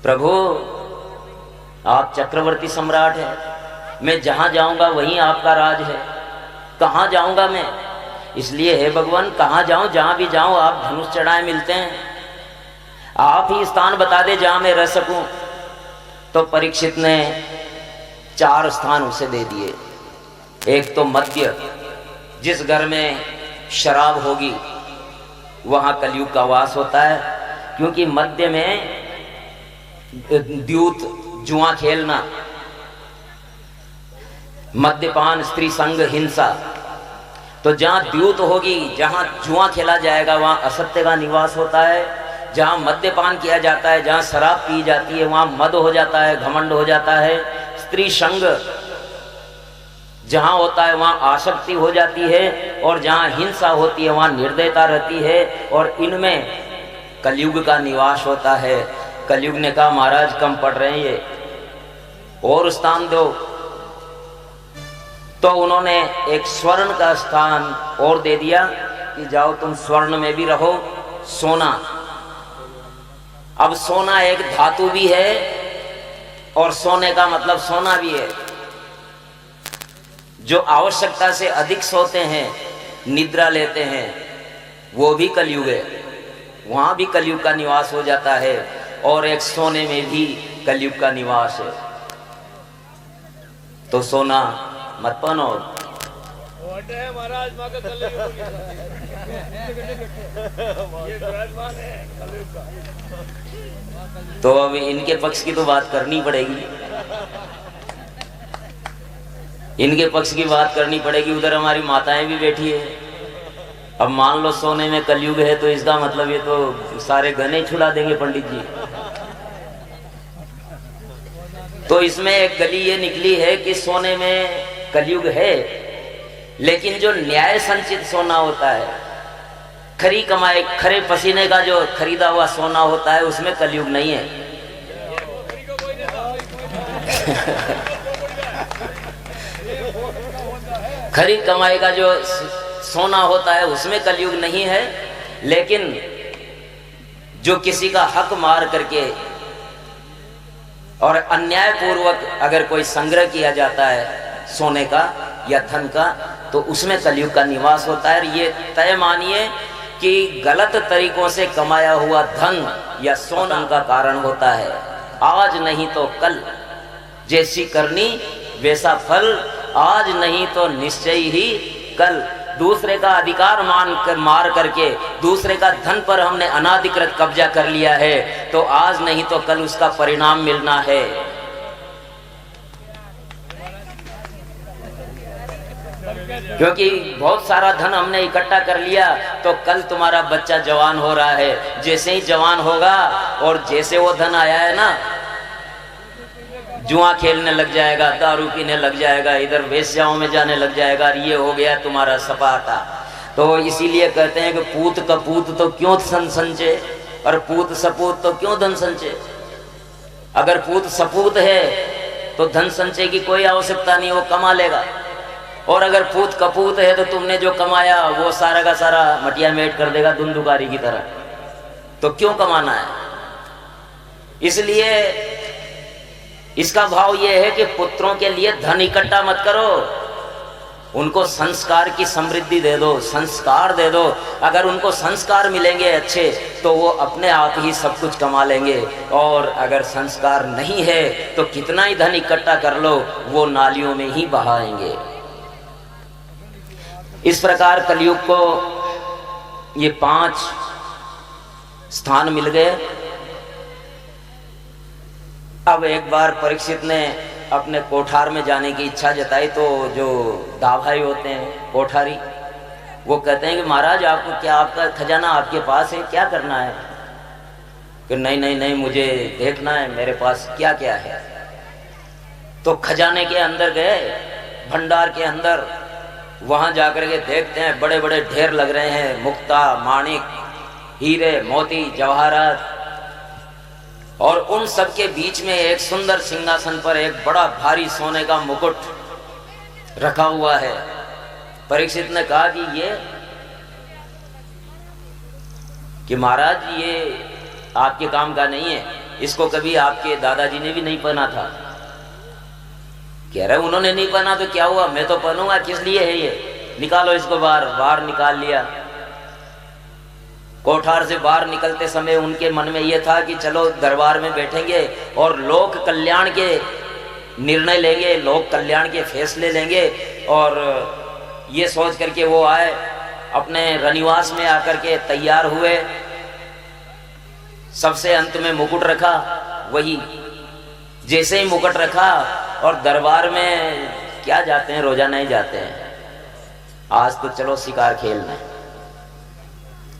प्रभु आप चक्रवर्ती सम्राट हैं, मैं जहाँ जाऊँगा वहीं आपका राज है, कहाँ जाऊँगा मैं? इसलिए हे भगवान कहाँ जाऊँ, जहाँ भी जाऊँ आप धनुष चढ़ाए मिलते हैं, आप ही स्थान बता दे जहाँ मैं रह सकूँ। तो परीक्षित ने 4 स्थान उसे दे दिए। एक तो मध्य, जिस घर में शराब होगी वहाँ कलयुग का वास होता है, क्योंकि मध्य में द्यूत, जुआ खेलना, मद्यपान, स्त्री संग, हिंसा, तो जहाँ द्यूत होगी, जहाँ जुआ खेला जाएगा वहाँ असत्य का निवास होता है। जहाँ मद्यपान किया जाता है, जहाँ शराब पी जाती है वहाँ मद हो जाता है, घमंड हो जाता है। स्त्री संग जहाँ होता है वहाँ आसक्ति हो जाती है, और जहाँ हिंसा होती है वहाँ निर्दयता रहती है, और इनमें कलयुग का निवास होता है। कलयुग ने कहा महाराज कम पड़ रहे हैं ये, और स्थान दो। तो उन्होंने एक स्वर्ण का स्थान और दे दिया कि जाओ तुम स्वर्ण में भी रहो, सोना। अब सोना एक धातु भी है और सोने का मतलब सोना भी है। जो आवश्यकता से अधिक सोते हैं, निद्रा लेते हैं, वो भी कलयुग है, वहां भी कलयुग का निवास हो जाता है, और एक सोने में भी कलयुग का निवास है। तो सोना मत पहनो। तो अब इनके पक्ष की तो बात करनी पड़ेगी, इनके पक्ष की बात करनी पड़ेगी। उधर हमारी माताएं भी बैठी है। अब मान लो सोने में कलयुग है, तो इसका मतलब ये तो सारे गने छुड़ा देंगे पंडित जी। तो इसमें एक गली ये निकली है कि सोने में कलयुग है, लेकिन जो न्याय संचित सोना होता है, खरी कमाई, खरे पसीने का जो खरीदा हुआ सोना होता है, उसमें कलयुग नहीं है। खरी कमाई का जो सोना होता है उसमें कलयुग नहीं है, लेकिन जो किसी का हक मार करके और अन्याय पूर्वक अगर कोई संग्रह किया जाता है सोने का या धन का, तो उसमें कलयुग का निवास होता है। ये तय मानिए कि गलत तरीकों से कमाया हुआ धन या सोना का कारण होता है। आज नहीं तो कल, जैसी करनी वैसा फल, आज नहीं तो निश्चय ही कल। दूसरे का अधिकार मार करके दूसरे का धन पर हमने अनाधिकृत कब्जा कर लिया है, तो आज नहीं तो कल उसका परिणाम मिलना है। क्योंकि बहुत सारा धन हमने इकट्ठा कर लिया, तो कल तुम्हारा बच्चा जवान हो रहा है, जैसे ही जवान होगा और जैसे वो धन आया है ना, जुआ खेलने लग जाएगा, दारू पीने लग जाएगा, इधर वेश्याओं में जाने लग जाएगा, ये हो गया तुम्हारा सपाटा। तो इसीलिए कहते हैं कि पूत कपूत तो क्यों धन संचय, और पूत सपूत तो क्यों धन संचय। अगर पूत सपूत है तो धन संचय की कोई आवश्यकता नहीं, वो कमा लेगा। और अगर पूत कपूत है तो तुमने जो कमाया वो सारा का सारा मटिया मेट कर देगा धुंधुकारी की तरह। तो क्यों कमाना है? इसलिए इसका भाव यह है कि पुत्रों के लिए धन इकट्ठा मत करो, उनको संस्कार की समृद्धि दे दो, संस्कार दे दो। अगर उनको संस्कार मिलेंगे अच्छे, तो वो अपने आप ही सब कुछ कमा लेंगे। और अगर संस्कार नहीं है तो कितना ही धन इकट्ठा कर लो, वो नालियों में ही बहाएंगे। इस प्रकार कलयुग को ये 5 स्थान मिल गए। अब एक बार परीक्षित ने अपने कोठार में जाने की इच्छा जताई, तो जो दाभाई होते हैं कोठारी, वो कहते हैं कि महाराज आपको क्या, आपका खजाना आपके पास है, क्या करना है? कि नहीं नहीं नहीं, मुझे देखना है मेरे पास क्या क्या है। तो खजाने के अंदर गए, भंडार के अंदर, वहां जाकर के देखते हैं बड़े बड़े ढेर लग रहे हैं, मुक्ता, माणिक, हीरे, मोती, जवाहरात, और उन सब के बीच में एक सुंदर सिंहासन पर एक बड़ा भारी सोने का मुकुट रखा हुआ है। परीक्षित ने कहा कि महाराज ये आपके काम का नहीं है, इसको कभी आपके दादाजी ने भी नहीं पहना था? कह रहे उन्होंने नहीं पहना तो क्या हुआ, मैं तो पहनूंगा, किस लिए है ये, निकालो इसको बाहर। बाहर निकाल लिया। कोठार से बाहर निकलते समय उनके मन में यह था कि चलो दरबार में बैठेंगे और लोक कल्याण के निर्णय लेंगे, लोक कल्याण के फैसले लेंगे। और ये सोच करके वो आए, अपने रनिवास में आकर के तैयार हुए। सबसे अंत में मुकुट रखा, वही जैसे ही मुकुट रखा और दरबार में क्या जाते हैं, रोजाना ही जाते हैं, आज तो चलो शिकार खेलना।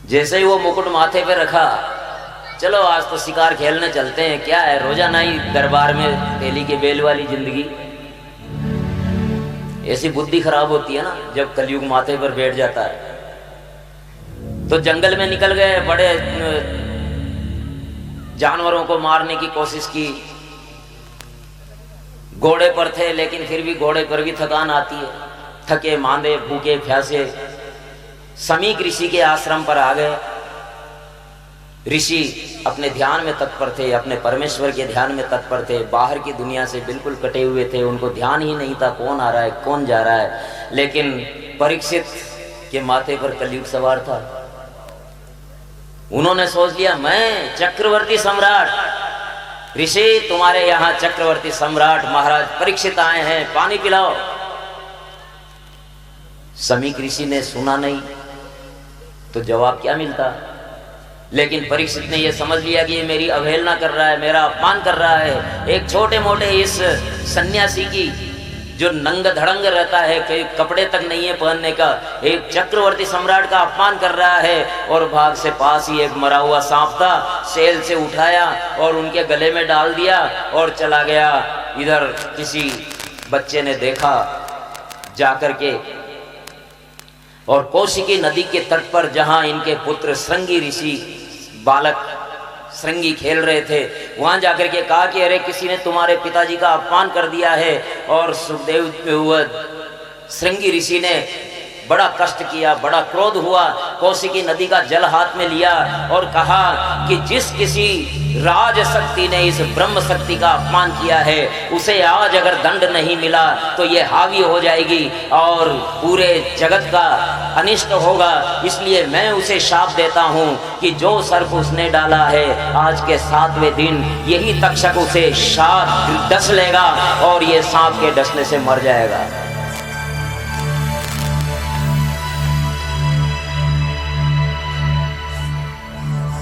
जैसे ही वो मुकुट माथे पे रखा, चलो आज तो शिकार खेलने चलते हैं, क्या है रोजाना ही दरबार में तेली के बेल वाली जिंदगी। ऐसी बुद्धि खराब होती है ना जब कलयुग माथे पर बैठ जाता है। तो जंगल में निकल गए, बड़े जानवरों को मारने की कोशिश की। घोड़े पर थे, लेकिन फिर भी घोड़े पर भी थकान आती है। थके मांदे भूखे प्यासे समीक ऋषि के आश्रम पर आ गए। ऋषि अपने ध्यान में तत्पर थे, अपने परमेश्वर के ध्यान में तत्पर थे, बाहर की दुनिया से बिल्कुल कटे हुए थे। उनको ध्यान ही नहीं था कौन आ रहा है कौन जा रहा है। लेकिन परीक्षित के माथे पर कलयुग सवार था। उन्होंने सोच लिया मैं चक्रवर्ती सम्राट, ऋषि तुम्हारे यहाँ चक्रवर्ती सम्राट महाराज परीक्षित आए हैं, पानी पिलाओ। समीक ऋषि ने सुना नहीं तो जवाब क्या मिलता, लेकिन परीक्षित ने यह समझ लिया कि ये मेरी अवहेलना कर रहा है, मेरा अपमान कर रहा है। एक छोटे मोटे इस सन्यासी की जो नंग धड़ंग रहता है, कई कपड़े तक नहीं है पहनने का, एक चक्रवर्ती सम्राट का अपमान कर रहा है। और भाग से पास ही एक मरा हुआ सांप था, सेल से उठाया और उनके गले में डाल दिया और चला गया। इधर किसी बच्चे ने देखा जाकर के, और कौशिकी नदी के तट पर जहां इनके पुत्र श्रृंगी ऋषि बालक श्रृंगी खेल रहे थे, वहां जाकर के कहा कि अरे किसी ने तुम्हारे पिताजी का अपमान कर दिया है। और सुखदेव श्रृंगी ऋषि ने बड़ा कष्ट किया, बड़ा क्रोध हुआ, कौशिकी नदी का जल हाथ में लिया और कहा कि जिस किसी राज शक्ति ने इस ब्रह्म शक्ति का अपमान किया है, उसे आज अगर दंड नहीं मिला तो ये हावी हो जाएगी और पूरे जगत का अनिष्ट होगा। इसलिए मैं उसे शाप देता हूँ कि जो सर्प उसने डाला है, आज के 7वें दिन यही तक्षक उसे शाप डस लेगा और ये सांप के डसने से मर जाएगा।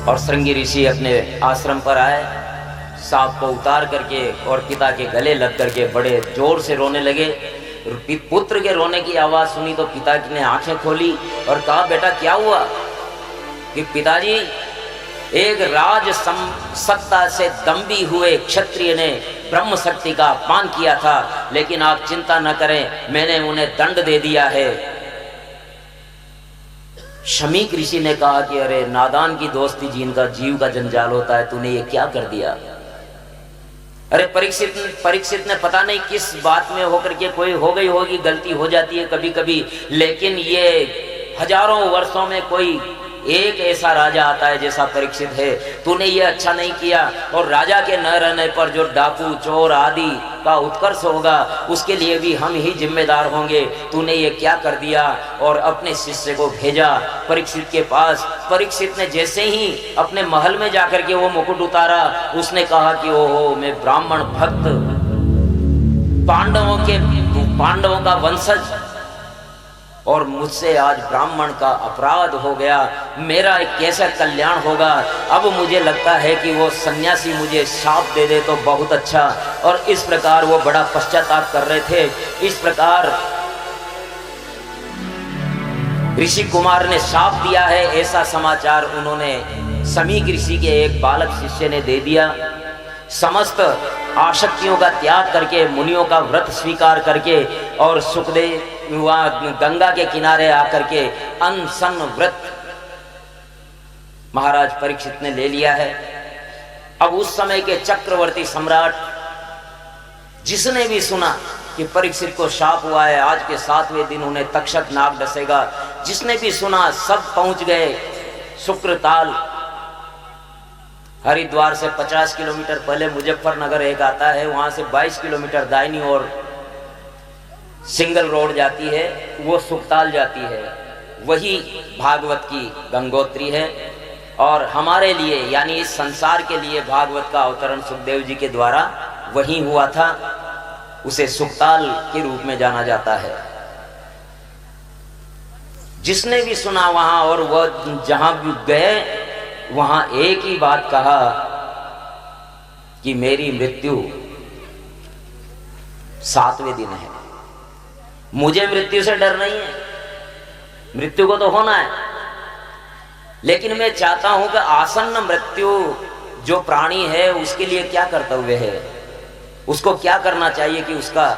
और श्रृंगी ऋषि अपने आश्रम पर आए, सांप को उतार करके और पिता के गले लग करके बड़े जोर से रोने लगे। पुत्र के रोने की आवाज सुनी तो पिता ने आंखें खोली और कहा बेटा क्या हुआ? कि पिताजी एक राज सत्ता से दंभी हुए क्षत्रिय ने ब्रह्म शक्ति का अपमान किया था, लेकिन आप चिंता न करें, मैंने उन्हें दंड दे दिया है। शमीक ऋषि ने कहा कि अरे नादान की दोस्ती जिनका जीव का जंजाल होता है, तूने ये क्या कर दिया? अरे परीक्षित ने पता नहीं किस बात में होकर के कोई हो गई होगी, गलती हो जाती है कभी कभी, लेकिन ये हजारों वर्षों में कोई एक ऐसा राजा आता है जैसा परीक्षित है। तूने ये अच्छा नहीं किया, और राजा के न रहने पर जो डाकू चोर आदि का उत्कर्ष होगा उसके लिए भी हम ही जिम्मेदार होंगे। तूने ये क्या कर दिया? और अपने शिष्य को भेजा परीक्षित के पास। परीक्षित ने जैसे ही अपने महल में जाकर के वो मुकुट उतारा, उसने कहा कि ओहो मैं ब्राह्मण भक्त, पांडवों का वंशज, और मुझसे आज ब्राह्मण का अपराध हो गया, मेरा एक कैसा कल्याण होगा। अब मुझे लगता है कि वो सन्यासी मुझे शाप दे दे तो बहुत अच्छा। और इस प्रकार वो बड़ा पश्चाताप कर रहे थे। इस प्रकार ऋषि कुमार ने शाप दिया है, ऐसा समाचार उन्होंने समीक ऋषि के एक बालक शिष्य ने दे दिया। समस्त आसक्तियों का त्याग करके, मुनियों का व्रत स्वीकार करके, और सुखदेव वहाँ गंगा के किनारे आकर के अनशन व्रत महाराज परीक्षित ने ले लिया है। अब उस समय के चक्रवर्ती सम्राट जिसने भी सुना कि परीक्षित को शाप हुआ है, आज के 7वें दिन उन्हें तक्षक नाग डसेगा, जिसने भी सुना सब पहुंच गए शुक्रताल हरिद्वार से 50 किलोमीटर पहले मुजफ्फरनगर एक आता है, वहां से 22 किलोमीटर दाहिनी ओर सिंगल रोड जाती है, वो सुखताल जाती है। वही भागवत की गंगोत्री है। और हमारे लिए यानी इस संसार के लिए भागवत का अवतरण सुखदेव जी के द्वारा वही हुआ था। उसे सुखताल के रूप में जाना जाता है। जिसने भी सुना वहां और वह जहां भी गए वहां एक ही बात कहा कि मेरी मृत्यु 7वें दिन है। मुझे मृत्यु से डर नहीं है, मृत्यु को तो होना है, लेकिन मैं चाहता हूं कि आसन्न मृत्यु जो प्राणी है उसके लिए क्या कर्तव्य है, उसको क्या करना चाहिए कि उसका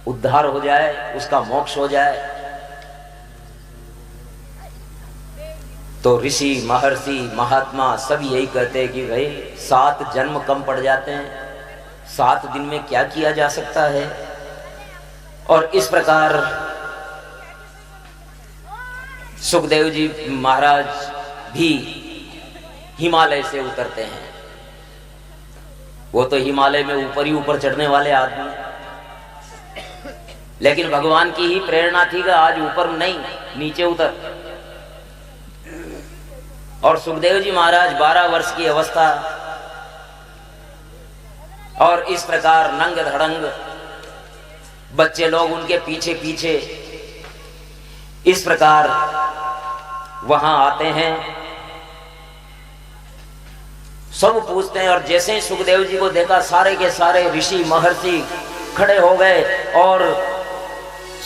उद्धार हो जाए, उसका मोक्ष हो जाए। तो ऋषि महर्षि महात्मा सब यही कहते हैं कि भाई 7 जन्म कम पड़ जाते हैं, 7 दिन में क्या किया जा सकता है। और इस प्रकार सुखदेव जी महाराज भी हिमालय से उतरते हैं। वो तो हिमालय में ऊपर ही ऊपर चढ़ने वाले आदमी, लेकिन भगवान की ही प्रेरणा थी कि आज ऊपर नहीं नीचे उतर। और सुखदेव जी महाराज 12 वर्ष की अवस्था और इस प्रकार नंग धड़ंग बच्चे लोग उनके पीछे पीछे इस प्रकार वहां आते हैं। सब पूछते हैं और जैसे ही सुखदेव जी को देखा सारे के सारे ऋषि महर्षि खड़े हो गए और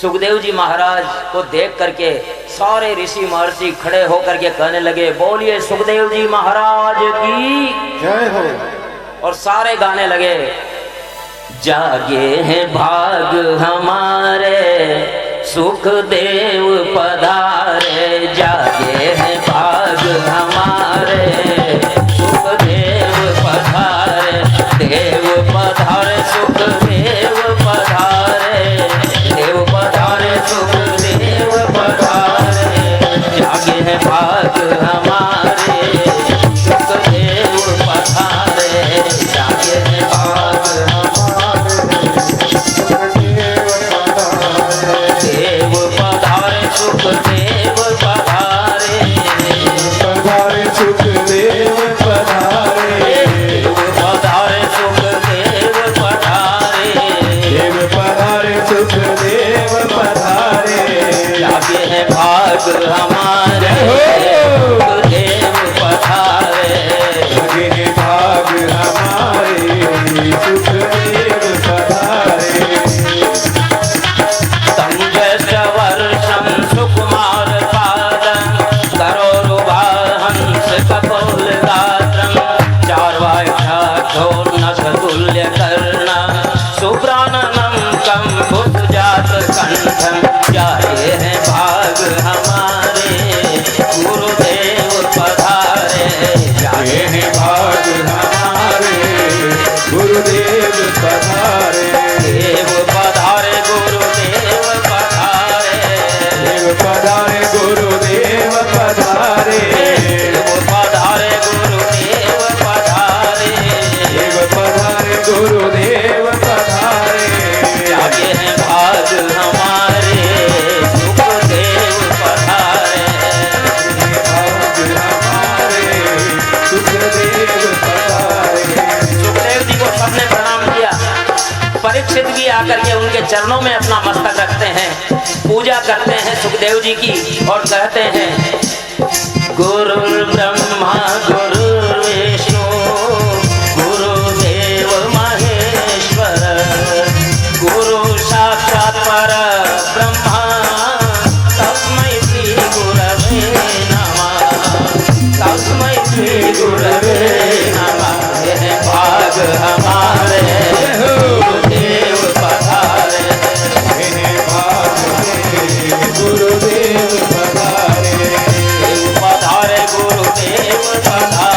सुखदेव जी महाराज को देख करके सारे ऋषि महर्षि खड़े होकर के कहने लगे, बोलिए सुखदेव जी महाराज की जय हो। और सारे गाने लगे, जागे हैं भाग हमारे सुखदेव पधारे, जागे हैं भाग हमारे सुखदेव पधारे, देव पधारे सुखदेव पधारे, देव पधारे सुखदेव पधारे, जागे हैं भाग हमारे सुखदेव पधारे, जागे हैं भाग देव पधारे सुखदेव पधारे, पधारे सुखदेव पधारे, देव पधारे सुखदेव पधारे, देव पधारे सुखदेव पधारे, जागे हैं भाग हमारे सुखदेव पधारे, जागे हैं भाग हमारे सुखदेव पधारे। सुकुमार पादं करोरुवाहंस कपोलगात्रं चार्वाक्योन्नखतुल्यकर्ण सुप्राणनं कम्बुजजातकण्ठं, जागे हैं भाग हमारे गुरुदेव पधारे, जागे हैं भाग हमारे गुरुदेव पधारे, देव पधारे गुरुदेव पधारे, देव पधारे गुरुदेव पधारे, देव पधारे गुरुदेव पधारे, देव पधारे गुरुदेव पधारे, जागे हैं भाग हमारे सुखदेव पधारे, भाग हमारे सुखदेव पधारे। सुखदेव जी को सबने प्रणाम किया। परीक्षित भी आकर के उनके चरणों में अपना मस्तक रखते हैं, पूजा करते हैं सुखदेव जी की और कहते हैं, गुरु ब्रह्मा गुरु विष्णु गुरुदेव महेश्वर, गुरु साक्षात् पर ब्रह्मा तस्मै श्री गुरवे नमः, तस्मै श्री गुरवे नमः। यह भाग हमारे गुरुदेव पधारे, गुरुदेव पधारे, देव पधारे गुरुदेव पधारे,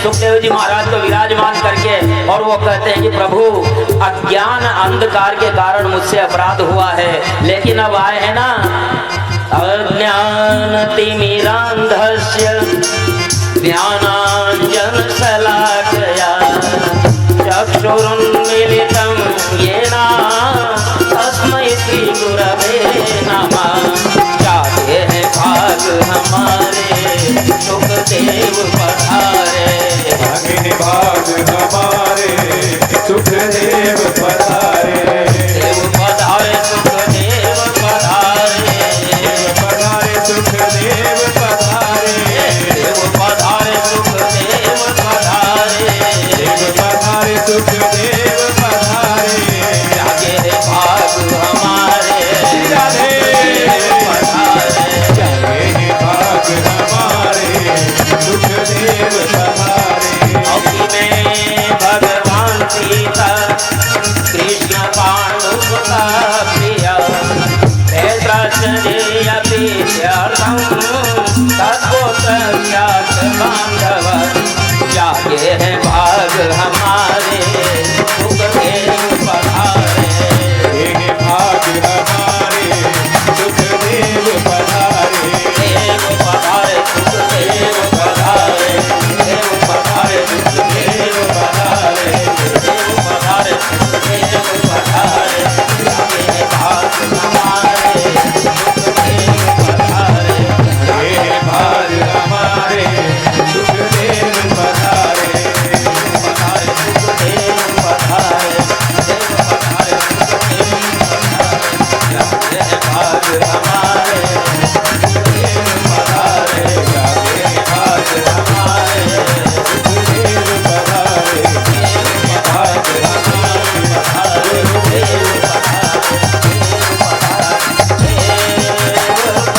सुखदेव जी महाराज को विराजमान करके, और वो कहते हैं कि प्रभु अज्ञान अंधकार के कारण मुझसे अपराध हुआ है, लेकिन अब आए हैं ना अज्ञान तिमिरांधस्य ज्ञानांजन शलाकया चक्षुरुन्मीलितं येन तस्मै श्री गुरवे नमः। जाते हैं भाग हमारे सुखदेव पधारे, भाग हमारे सुखदेव पधारे, देव पधारे सुखदेव पधारे, पधारे सुखदेव पधारे, देव पधारे सुखदेव पधारे, देव पधारे सुखदेव पधारे। जागे है भाग हमारे राधे पधारे, जागे हैं भाग हमारे सुखदेव पधारे। अभी में भगवान सीता कृष्ण पांडुसुता प्रिया भेषजयपीत्यर्थं तत्पोत्रस्यात् बान्धव। जागे हैं भाग हमारे सुखदेव पधारे, हे भाग हमारे सुखदेव पधारे, देव पधारे सुखदेव पधारे, देव पधारे सुखदेव पधारे, देव पधारे सुखदेव पधारे। जागे हैं भाग हमारे सुखदेव पधारे, हे भाग हमारे सुखदेव पधारे, पधारे सुखदेव पधारे, देव पधारे सुखदेव पधारे। जागे हैं भाग हमारे सुखदेव पधारे, जागे हैं भाग हमारे सुखदेव पधारे, भाग हमारे पधारे, देव पधारे, देव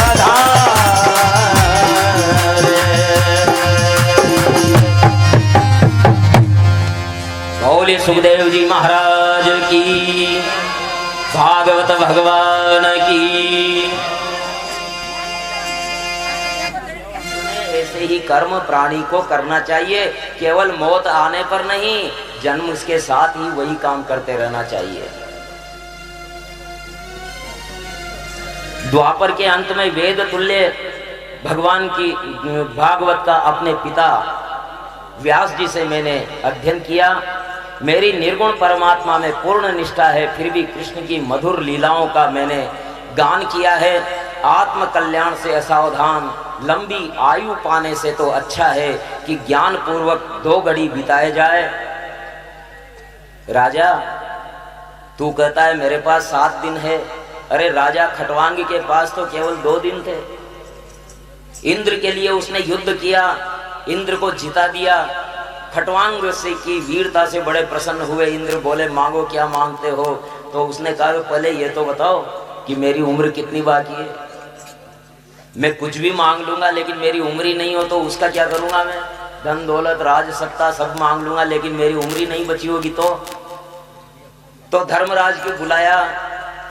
पधारे। बोले सुखदेव जी महाराज की, भागवत भगवान की। ऐसे ही कर्म प्राणी को करना चाहिए, केवल मौत आने पर नहीं, जन्म उसके साथ ही वही काम करते रहना चाहिए। द्वापर के अंत में वेद तुल्य भगवान की भागवत का अपने पिता व्यास जी से मैंने अध्ययन किया। मेरी निर्गुण परमात्मा में पूर्ण निष्ठा है, फिर भी कृष्ण की मधुर लीलाओं का मैंने गान किया है। आत्म कल्याण से असावधान लंबी आयु पाने से तो अच्छा है कि ज्ञान पूर्वक 2 घड़ी बिताए जाए। राजा तू कहता है मेरे पास 7 दिन है, अरे राजा खटवांगी के पास तो केवल 2 दिन थे। इंद्र के लिए उसने युद्ध किया, इंद्र को जिता दिया। खटवांग से की वीरता से बड़े प्रसन्न हुए। इंद्र बोले मांगो क्या मांगते हो? तो उसने कहा पहले ये तो बताओ कि मेरी उम्र कितनी बाकी है। मैं कुछ भी मांग लूंगा लेकिन मेरी उम्र ही नहीं हो तो उसका क्या करूंगा मैं? धन दौलत राज सत्ता सब मांग लूंगा लेकिन मेरी उम्र ही नहीं बची होगी तो धर्मराज को बुलाया,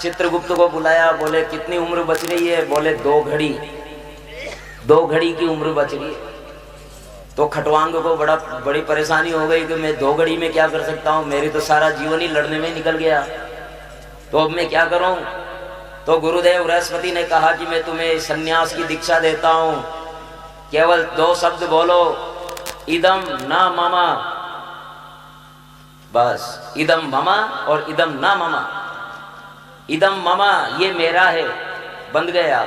चित्रगुप्त को बुलाया। बोले कितनी उम्र बच रही है? बोले 2 घड़ी, 2 घड़ी की उम्र बच रही है। तो खटवांग को बड़ी परेशानी हो गई कि मैं 2 घड़ी में क्या कर सकता हूँ, मेरी तो सारा जीवन ही लड़ने में निकल गया, तो अब मैं क्या करूं? तो गुरुदेव बृहस्पति ने कहा कि मैं तुम्हें सन्यास की दीक्षा देता हूं, केवल 2 शब्द बोलो, इदम न मम, बस इदम मम और इदम न मम। इदम मम ये मेरा है, बंद गया,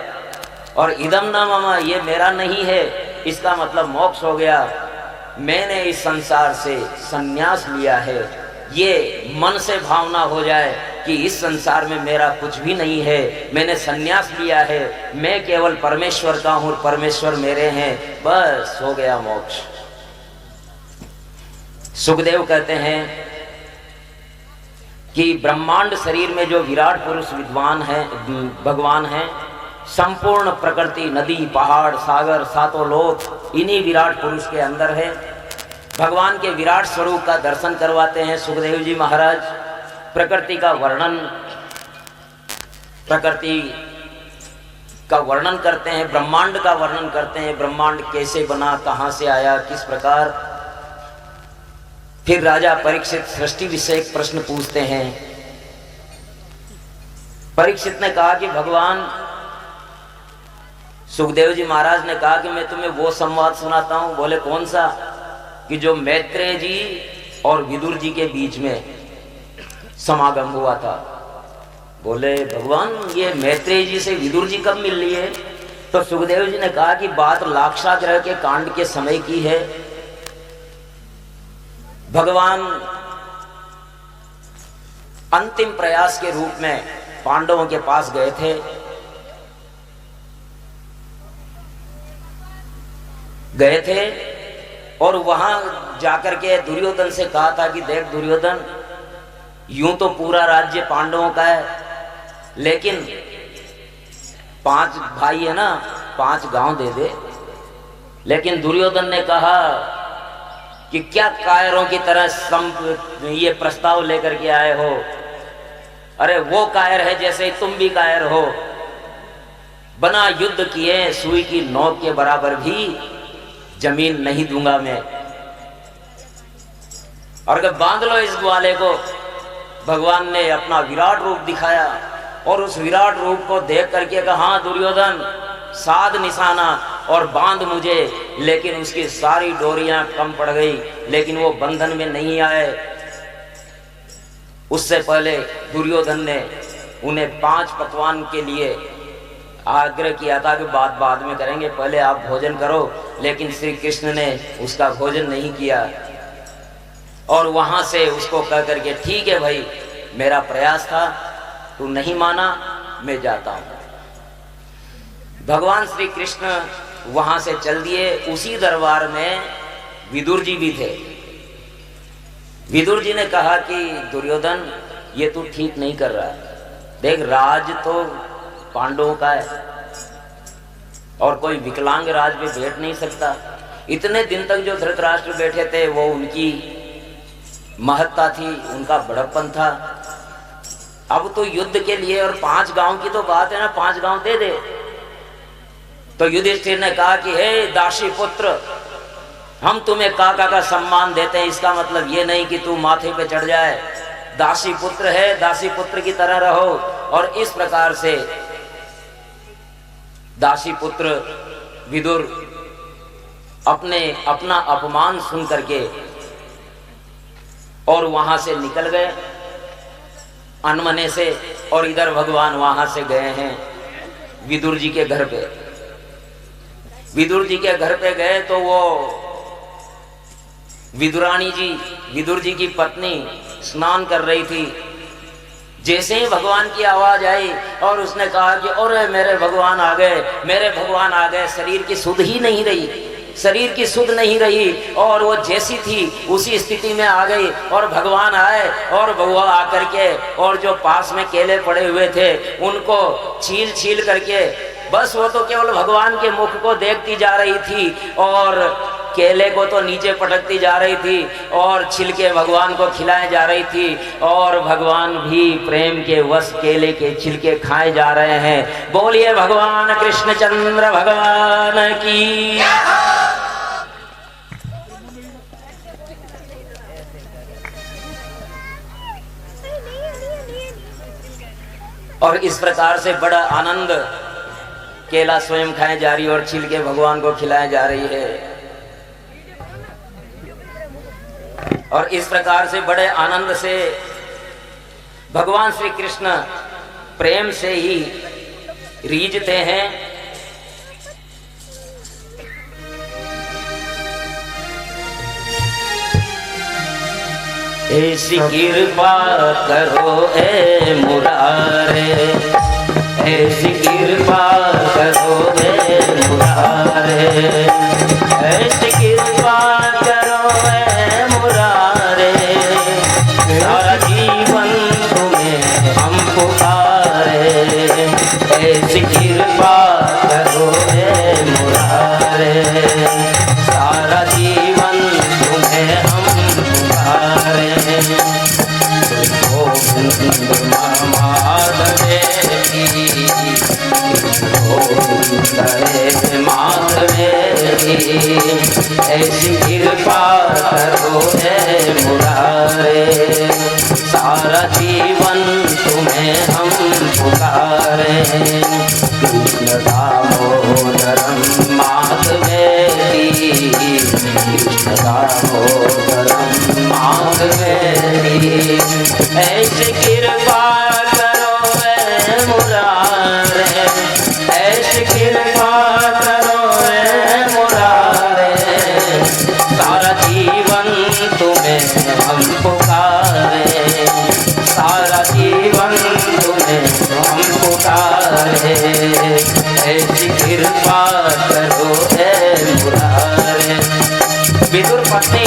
और इदम न मम ये मेरा नहीं है, इसका मतलब मोक्ष हो गया। मैंने इस संसार से सन्यास लिया है। ये मन से भावना हो जाए कि इस संसार में मेरा कुछ भी नहीं है, मैंने सन्यास लिया है, मैं केवल परमेश्वर का हूं, परमेश्वर मेरे हैं, बस हो गया मोक्ष। सुखदेव कहते हैं कि ब्रह्मांड शरीर में जो विराट पुरुष विद्वान है, भगवान है, संपूर्ण प्रकृति, नदी, पहाड़, सागर, 7 लोक इन्हीं विराट पुरुष के अंदर है। भगवान के विराट स्वरूप का दर्शन करवाते हैं सुखदेव जी महाराज। प्रकृति का वर्णन, प्रकृति का वर्णन करते हैं, ब्रह्मांड का वर्णन करते हैं। ब्रह्मांड कैसे बना, कहां से आया, किस प्रकार। फिर राजा परीक्षित सृष्टि विषयक प्रश्न पूछते हैं। परीक्षित ने कहा कि भगवान, सुखदेव जी महाराज ने कहा कि मैं तुम्हें वो संवाद सुनाता हूं। बोले कौन सा? कि जो मैत्रेय जी और विदुर जी के बीच में समागम हुआ था। बोले भगवान, ये मैत्रेय जी से विदुर जी कब मिल लिए? तो सुखदेव जी ने कहा कि बात लाक्षागृह के कांड के समय की है। भगवान अंतिम प्रयास के रूप में पांडवों के पास गए थे और वहां जाकर के दुर्योधन से कहा था कि देख दुर्योधन, यूं तो पूरा राज्य पांडवों का है, लेकिन 5 भाई है ना, 5 गांव दे दे। लेकिन दुर्योधन ने कहा कि क्या कायरों की तरह ये प्रस्ताव लेकर के आए हो? अरे वो कायर है जैसे तुम भी कायर हो। बना युद्ध किए सुई की नोक के बराबर भी जमीन नहीं दूंगा मैं। और अगर बांध लो इस ग्वाले को। भगवान ने अपना विराट रूप दिखाया और उस विराट रूप को देख करके कहा, हाँ दुर्योधन, साध निशाना और बांध मुझे। लेकिन उसकी सारी डोरियां कम पड़ गई, लेकिन वो बंधन में नहीं आए। उससे पहले दुर्योधन ने उन्हें 5 पकवान के लिए आग्रह किया था कि बात बाद में करेंगे, पहले आप भोजन करो। लेकिन श्री कृष्ण ने उसका भोजन नहीं किया और वहां से उसको कह करके, ठीक है भाई, मेरा प्रयास था, तू नहीं माना, मैं जाता हूं। भगवान श्री कृष्ण वहां से चल दिए। उसी दरबार में विदुर जी भी थे। विदुर जी ने कहा कि दुर्योधन, ये तू ठीक नहीं कर रहा है। देख, राज तो पांडवों का है और कोई विकलांग राज पे बैठ नहीं सकता। इतने दिन तक जो धृतराष्ट्र बैठे थे वो उनकी महत्ता थी, उनका बड़प्पन था। अब तो युद्ध के लिए, और 5 गांव की तो बात है ना, 5 गांव दे दे। तो युधिष्ठिर ने कहा कि हे दासी पुत्र, हम तुम्हें काका का सम्मान देते हैं, इसका मतलब ये नहीं कि तू माथे पे चढ़ जाए। दासी पुत्र है, दासी पुत्र की तरह रहो। और इस प्रकार से दासी पुत्र विदुर अपना अपमान सुन करके और वहां से निकल गए अनमने से। और इधर भगवान वहां से गए हैं विदुर जी के घर पे। विदुर जी के घर पे गए तो वो विदुरानी जी, विदुर जी की पत्नी, स्नान कर रही थी। जैसे ही भगवान की आवाज आई और उसने कहा कि अरे मेरे भगवान आ गए, मेरे भगवान आ गए। शरीर की सुध ही नहीं रही, शरीर की सुध नहीं रही और वो जैसी थी उसी स्थिति में आ गई। और भगवान आए और भगवान आकर के और जो पास में केले पड़े हुए थे उनको छील छील करके, बस वो तो केवल भगवान के मुख को देखती जा रही थी और केले को तो नीचे पटकती जा रही थी और छिलके भगवान को खिलाए जा रही थी। और भगवान भी प्रेम के वश केले के छिलके खाए जा रहे हैं। बोलिए भगवान कृष्णचंद्र भगवान की। और इस प्रकार से बड़ा आनंद, केला स्वयं खाए जा रही है और छिलके भगवान को खिलाए जा रही है। और इस प्रकार से बड़े आनंद से भगवान श्री कृष्ण प्रेम से ही रीझते हैं। ऐसी कृपा करो ए मुरारे, ऐसी कृपा करो ए मुरारे, ऐसी कृपा करो ए मुरारे, सारा जीवन तुम्हें हम पुकारे। ऐसी कृपा करो ए मुरारे, सारा जीवन तुम्हें हम पुकारे। गोविंद माधवे की, गोविंद माधवे ऐसी कृपा करो हे मुरारे, सारा जीवन तुम्हें हम पुकारे। कृष्ण दामोदरम माधवेति, कृष्ण दामोदरम माधवेति। ऐसी कृपा करो हे मुरारे, ऐसी कृपा करो हे मुरारे, सारा जीवन तुम्हें हम पुकारे, सारा जीवन तुम्हें हम पुकारे। ऐसी कृपा करो हे मुरारे। विदुर पत्नी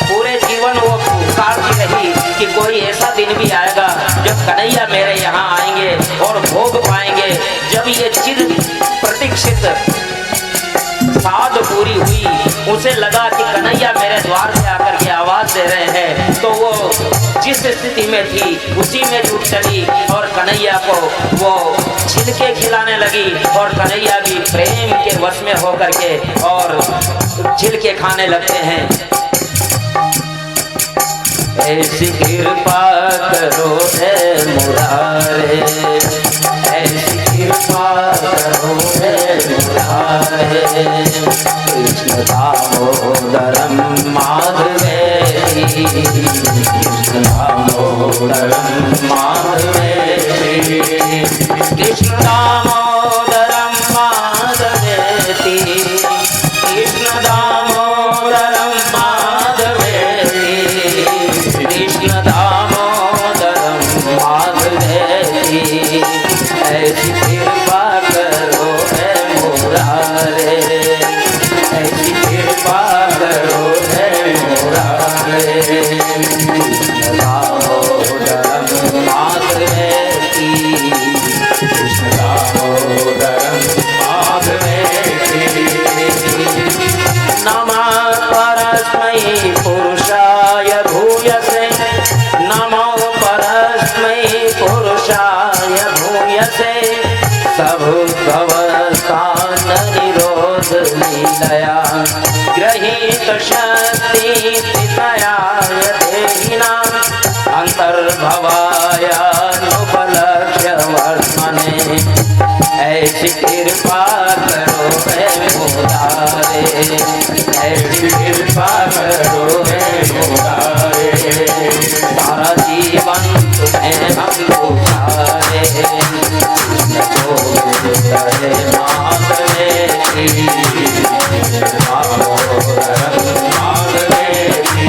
पूरे जीवन वो पुकारती रही कि कोई ऐसा दिन भी आएगा जब कन्हैया मेरे यहाँ आएंगे और भोग पाएंगे। जब ये चिर प्रतीक्षित साध पूरी हुई, उसे लगा कि कन्हैया मेरे द्वार से आकर के आवाज दे रहे हैं, तो वो जिस स्थिति में थी उसी में जुट चली और कन्हैया को वो छिलके खिलाने लगी और कन्हैया भी प्रेम के वश में होकर के और छिलके खाने लगते हैं। ऐसी कृपा करो हे मुरारे, ऐसी कृपा करो हे मुरारे। कृष्ण दामोदरम माधवेति, कृष्ण दामोदरम माधवेति, कृष्ण दामोदरम माधवेति, कृष्ण दामोदरम माधवेति, कृष्ण दामोदरम माधवेति। ऐसी कृपा करो हे मुरारे, ऐसी कृपा करो हे मुरारे। कृष्ण दामोदरम माधवेति, कृष्ण दामोदरम माधवेति। नमः परस्मै पुरुषाय भूयसे, नमो परस्मै पुरुषाय भूयसे। सबुद्भवस्थान निरोध लीलया, गृहीत शक्ति तयाय देहिनां। अंतर्भवाय अनुपलक्ष्य वर्त्मने, ऐसी कृपा करो हे मुरारे, ऐसी कृपा करो हे मुरारे। सारा जीवन तुम्हें हम पुकारे, कृष्ण गोविंद हरे माधवेति, दामोदरम माधवेति,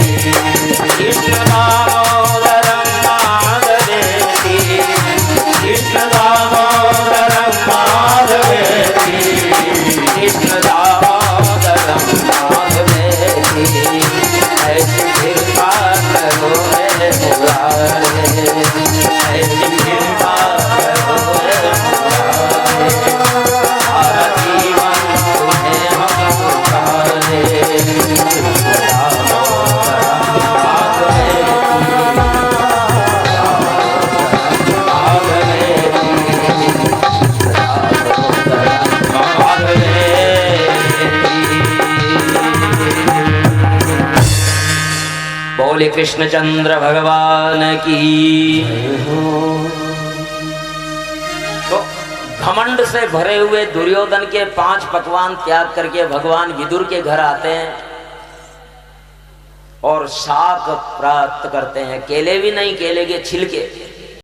कृष्ण दामोदरम माधवेति, कृष्ण दामोदरम माधवेति, कृष्ण दामोदरम माधवेति। ऐसी कृपा करो हे मुरारे, ऐसी कृपा करो हे मुरारे। सारा जीवन तुम्हें हम पुकारे, कृष्ण दामोदरम बोले कृष्णचंद्र भगवान की। तो घमंड से भरे हुए दुर्योधन के 5 पकवान त्याग करके भगवान विदुर के घर आते हैं और शाक प्राप्त करते हैं। केले भी नहीं, केले के छिलके।